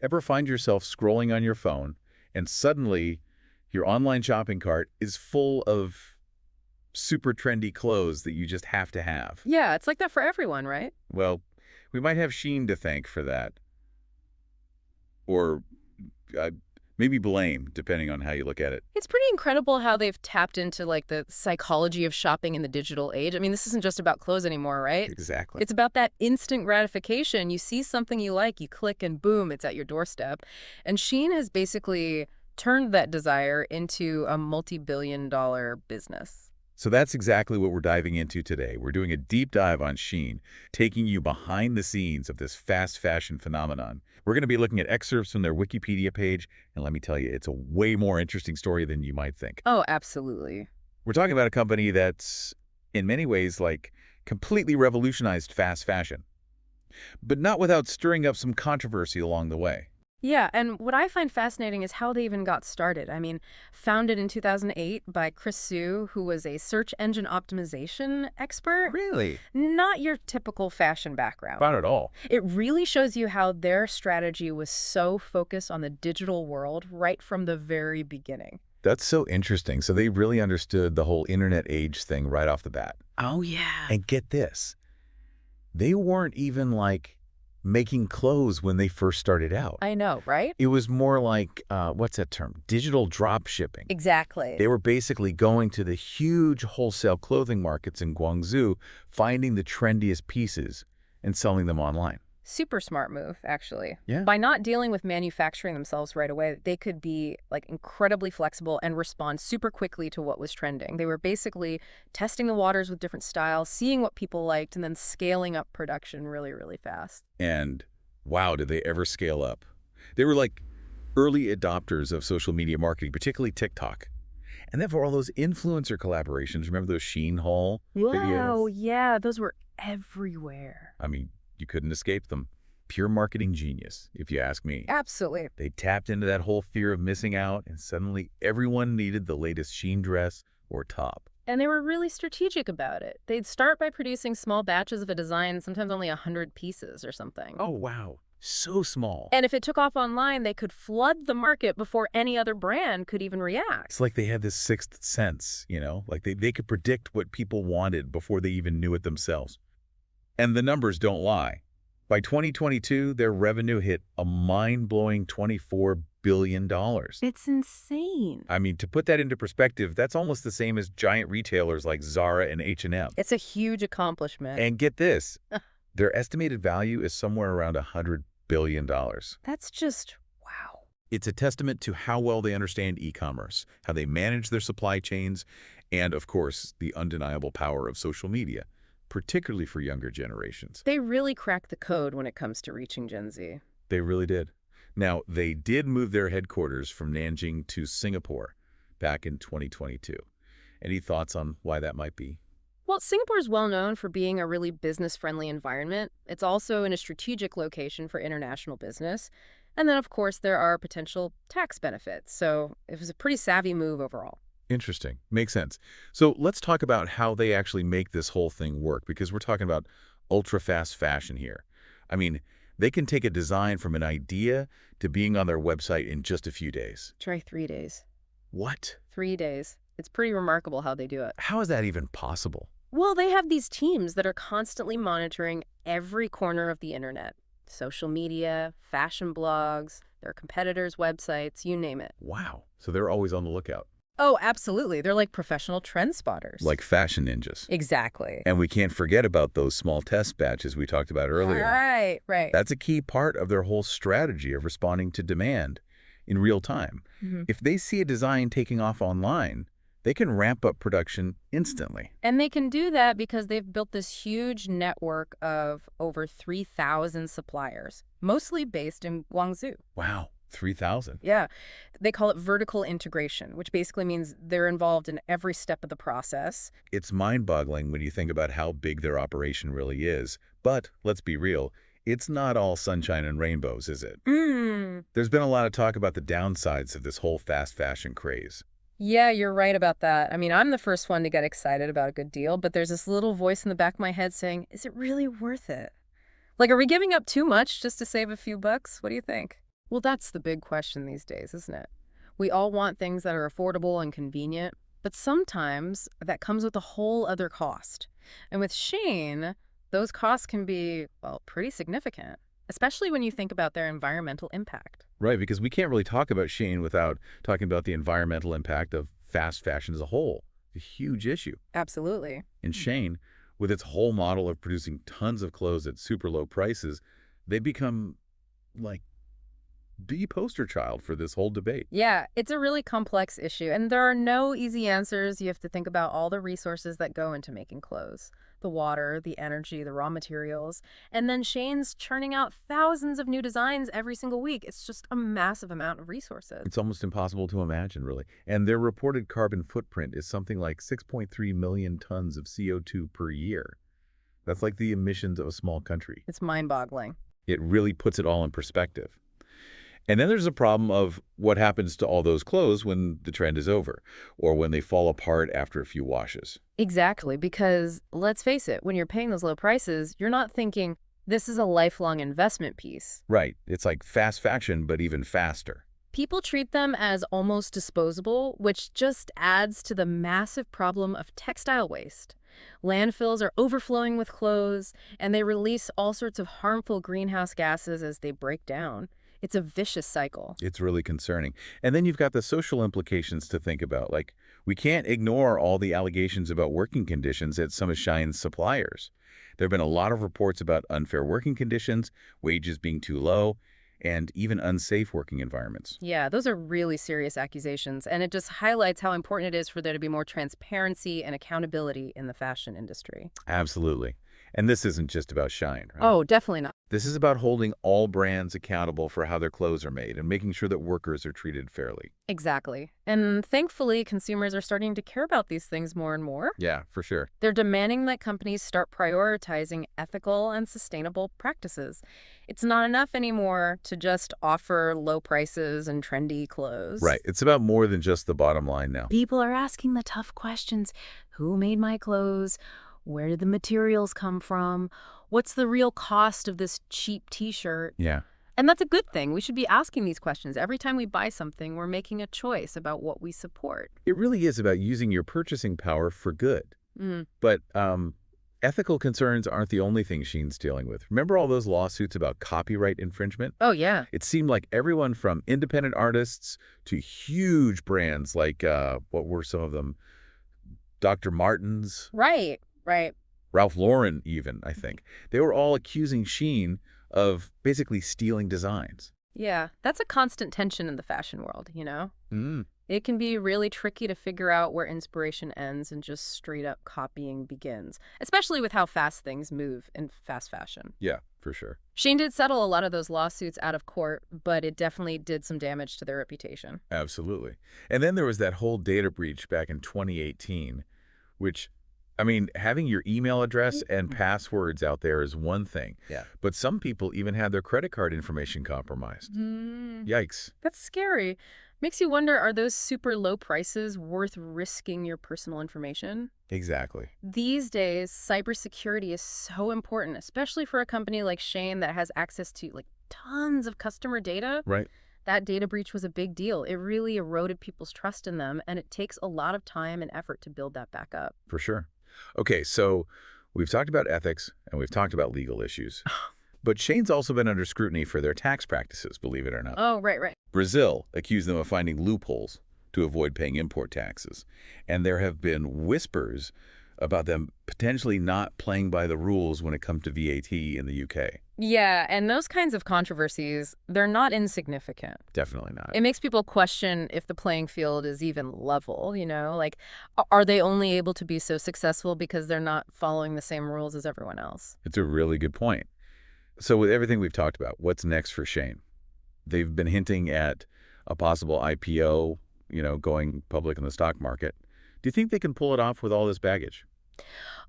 Ever find yourself scrolling on your phone and suddenly your online shopping cart is full of super trendy clothes that you just have to have? Yeah, it's like that for everyone, right? Well, we might have Shein to thank for that, or uh, maybe blame, depending on how you look at it. It's pretty incredible how they've tapped into like the psychology of shopping in the digital age. I mean, this isn't just about clothes anymore, right? Exactly. It's about that instant gratification. You see something you like, you click and boom, it's at your doorstep. And Shein has basically turned that desire into a multi-billion-dollar business. So that's exactly what we're diving into today. We're doing a deep dive on Shein, taking you behind the scenes of this fast fashion phenomenon. We're going to be looking at excerpts from their Wikipedia page, and let me tell you, it's a way more interesting story than you might think. Oh, absolutely. We're talking about a company that's, in many ways, like completely revolutionized fast fashion, but not without stirring up some controversy along the way. Yeah, and what I find fascinating is how they even got started. I mean, founded in 2008 by Chris Su, who was a search engine optimization expert. Really? Not your typical fashion background. Not at all. It really shows you how their strategy was so focused on the digital world right from the very beginning. That's so interesting. So they really understood the whole internet age thing right off the bat. Oh, yeah. And get this, they weren't even like making clothes when they first started out. I know, right? It was more like, what's that term? Digital drop shipping. Exactly. They were basically going to the huge wholesale clothing markets in Guangzhou, finding the trendiest pieces and selling them online. Super smart move, actually. Yeah. By not dealing with manufacturing themselves right away, they could be like incredibly flexible and respond super quickly to what was trending. They were basically testing the waters with different styles, seeing what people liked, and then scaling up production really, really fast. And wow, did they ever scale up. They were like early adopters of social media marketing, particularly TikTok. And then for all those influencer collaborations, remember those Shein haul Wow, videos? yeah, those were everywhere. I mean, you couldn't escape them. Pure marketing genius, if you ask me. Absolutely. They tapped into that whole fear of missing out, and suddenly everyone needed the latest Shein dress or top. And they were really strategic about it. They'd start by producing small batches of a design, sometimes only 100 pieces or something. Oh, wow. So small. And if it took off online, they could flood the market before any other brand could even react. It's like they had this sixth sense, like they could predict what people wanted before they even knew it themselves. And the numbers don't lie. By 2022, their revenue hit a mind-blowing $24 billion. It's insane. I mean, to put that into perspective, that's almost the same as giant retailers like Zara and H&M. It's a huge accomplishment. And get this, their estimated value is somewhere around $100 billion. That's just wow. It's a testament to how well they understand e-commerce, how they manage their supply chains, and, of course, the undeniable power of social media, particularly for younger generations. They really cracked the code when it comes to reaching Gen Z. They really did. Now, they did move their headquarters from Nanjing to Singapore back in 2022. Any thoughts on why that might be? Well, Singapore is well known for being a really business-friendly environment. It's also in a strategic location for international business. And then, of course, there are potential tax benefits. So it was a pretty savvy move overall. Interesting. Makes sense. So let's talk about how they actually make this whole thing work, because we're talking about ultra-fast fashion here. I mean, they can take a design from an idea to being on their website in just a few days. Try 3 days. What? 3 days. It's pretty remarkable how they do it. How is that even possible? Well, they have these teams that are constantly monitoring every corner of the internet. Social media, fashion blogs, their competitors' websites, you name it. Wow. So they're always on the lookout. Oh, absolutely. They're like professional trend spotters. Like fashion ninjas. Exactly. And we can't forget about those small test batches we talked about earlier. Right, right. That's a key part of their whole strategy of responding to demand in real time. If they see a design taking off online, they can ramp up production instantly. And they can do that because they've built this huge network of over 3,000 suppliers, mostly based in Guangzhou. Wow, 3,000. Yeah. They call it vertical integration, which basically means they're involved in every step of the process. It's mind-boggling when you think about how big their operation really is. But let's be real, it's not all sunshine and rainbows, is it? There's been a lot of talk about the downsides of this whole fast fashion craze. Yeah, you're right about that. I mean, I'm the first one to get excited about a good deal, but there's this little voice in the back of my head saying, is it really worth it? Like, are we giving up too much just to save a few bucks? What do you think? Well, that's the big question these days, isn't it? We all want things that are affordable and convenient, but sometimes that comes with a whole other cost. And with Shein, those costs can be, well, pretty significant, especially when you think about their environmental impact. Right, because we can't really talk about Shein without talking about the environmental impact of fast fashion as a whole. It's a huge issue. Absolutely. In Shein, with its whole model of producing tons of clothes at super low prices, they become like the poster child for this whole debate. Yeah, it's a really complex issue, and there are no easy answers. You have to think about all the resources that go into making clothes: the water, the energy, the raw materials. And then Shane's churning out thousands of new designs every single week. It's just a massive amount of resources. It's almost impossible to imagine, really. And their reported carbon footprint is something like 6.3 million tons of CO2 per year. That's like the emissions of a small country. It's mind-boggling. It really puts it all in perspective. And then there's a problem of what happens to all those clothes when the trend is over, or when they fall apart after a few washes. Exactly, because let's face it, when you're paying those low prices, you're not thinking, this is a lifelong investment piece. Right. It's like fast fashion, but even faster. People treat them as almost disposable, which just adds to the massive problem of textile waste. Landfills are overflowing with clothes, and they release all sorts of harmful greenhouse gases as they break down. It's a vicious cycle. It's really concerning. And then you've got the social implications to think about. Like, we can't ignore all the allegations about working conditions at some of Shein's suppliers. There have been a lot of reports about unfair working conditions, wages being too low, and even unsafe working environments. Yeah, those are really serious accusations, and it just highlights how important it is for there to be more transparency and accountability in the fashion industry. Absolutely. And this isn't just about Shein, right? Oh, definitely not. This is about holding all brands accountable for how their clothes are made and making sure that workers are treated fairly. Exactly. And thankfully, consumers are starting to care about these things more and more. Yeah, for sure. They're demanding that companies start prioritizing ethical and sustainable practices. It's not enough anymore to just offer low prices and trendy clothes. Right. It's about more than just the bottom line now. People are asking the tough questions. Who made my clothes? Where did the materials come from? What's the real cost of this cheap t-shirt? Yeah. And that's a good thing. We should be asking these questions. Every time we buy something, we're making a choice about what we support. It really is about using your purchasing power for good. Mm. But ethical concerns aren't the only thing Shein's dealing with. Remember all those lawsuits about copyright infringement? Oh, yeah. It seemed like everyone from independent artists to huge brands like, what were some of them? Dr. Martens, Right, right. Ralph Lauren even, I think. They were all accusing Shein of basically stealing designs. Yeah, that's a constant tension in the fashion world, you know? Mm. It can be really tricky to figure out where inspiration ends and just straight up copying begins, especially with how fast things move in fast fashion. Yeah, for sure. Shein did settle a lot of those lawsuits out of court, but it definitely did some damage to their reputation. Absolutely. And then there was that whole data breach back in 2018, which, I mean, having your email address and passwords out there is one thing. Yeah. But some people even had their credit card information compromised. Yikes. That's scary. Makes you wonder, are those super low prices worth risking your personal information? Exactly. These days, cybersecurity is so important, especially for a company like Shein that has access to like tons of customer data. Right. That data breach was a big deal. It really eroded people's trust in them, and it takes a lot of time and effort to build that back up. For sure. Okay, so we've talked about ethics and we've talked about legal issues. But Shein's also been under scrutiny for their tax practices, believe it or not. Oh, right, right. Brazil accused them of finding loopholes to avoid paying import taxes. And there have been whispers about them potentially not playing by the rules when it comes to VAT in the UK. Yeah, and those kinds of controversies, they're not insignificant. Definitely not. It makes people question if the playing field is even level, you know? Like, are they only able to be so successful because they're not following the same rules as everyone else? It's a really good point. So with everything we've talked about, what's next for Shein? They've been hinting at a possible IPO, going public in the stock market. Do you think they can pull it off with all this baggage?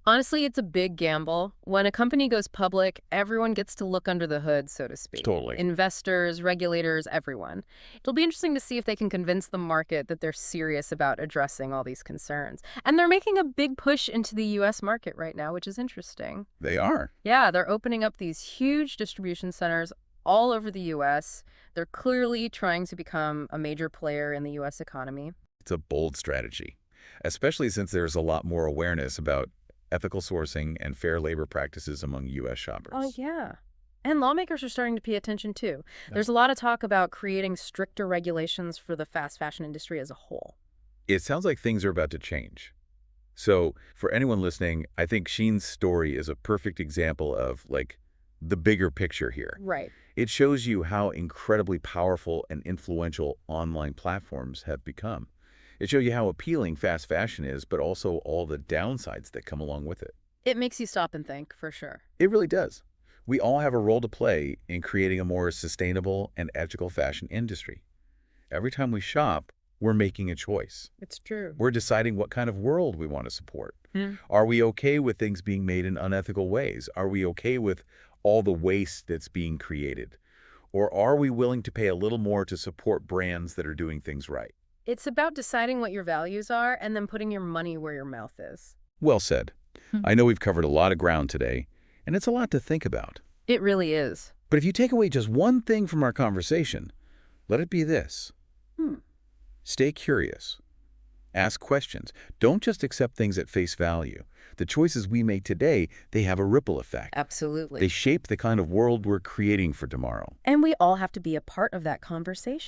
Honestly, it's a big gamble. When a company goes public, everyone gets to look under the hood, so to speak. Totally. Investors, regulators, everyone. It'll be interesting to see if they can convince the market that they're serious about addressing all these concerns. And they're making a big push into the U.S. market right now, which is interesting. They are. Yeah, they're opening up these huge distribution centers all over the U.S. They're clearly trying to become a major player in the U.S. economy. It's a bold strategy, especially since there's a lot more awareness about ethical sourcing and fair labor practices among U.S. Oh, shoppers. yeah. And lawmakers are starting to pay attention, too. Yeah. There's a lot of talk about creating stricter regulations for the fast fashion industry as a whole. It sounds like things are about to change. So for anyone listening, I think Shein's story is a perfect example of, like, the bigger picture here. Right. It shows you how incredibly powerful and influential online platforms have become. It shows you how appealing fast fashion is, but also all the downsides that come along with it. It makes you stop and think, for sure. It really does. We all have a role to play in creating a more sustainable and ethical fashion industry. Every time we shop, we're making a choice. It's true. We're deciding what kind of world we want to support. Hmm. Are we okay with things being made in unethical ways? Are we okay with all the waste that's being created? Or are we willing to pay a little more to support brands that are doing things right? It's about deciding what your values are and then putting your money where your mouth is. Well said. I know we've covered a lot of ground today, and it's a lot to think about. It really is. But if you take away just one thing from our conversation, let it be this. Stay curious. Ask questions. Don't just accept things at face value. The choices we make today, they have a ripple effect. Absolutely. They shape the kind of world we're creating for tomorrow. And we all have to be a part of that conversation.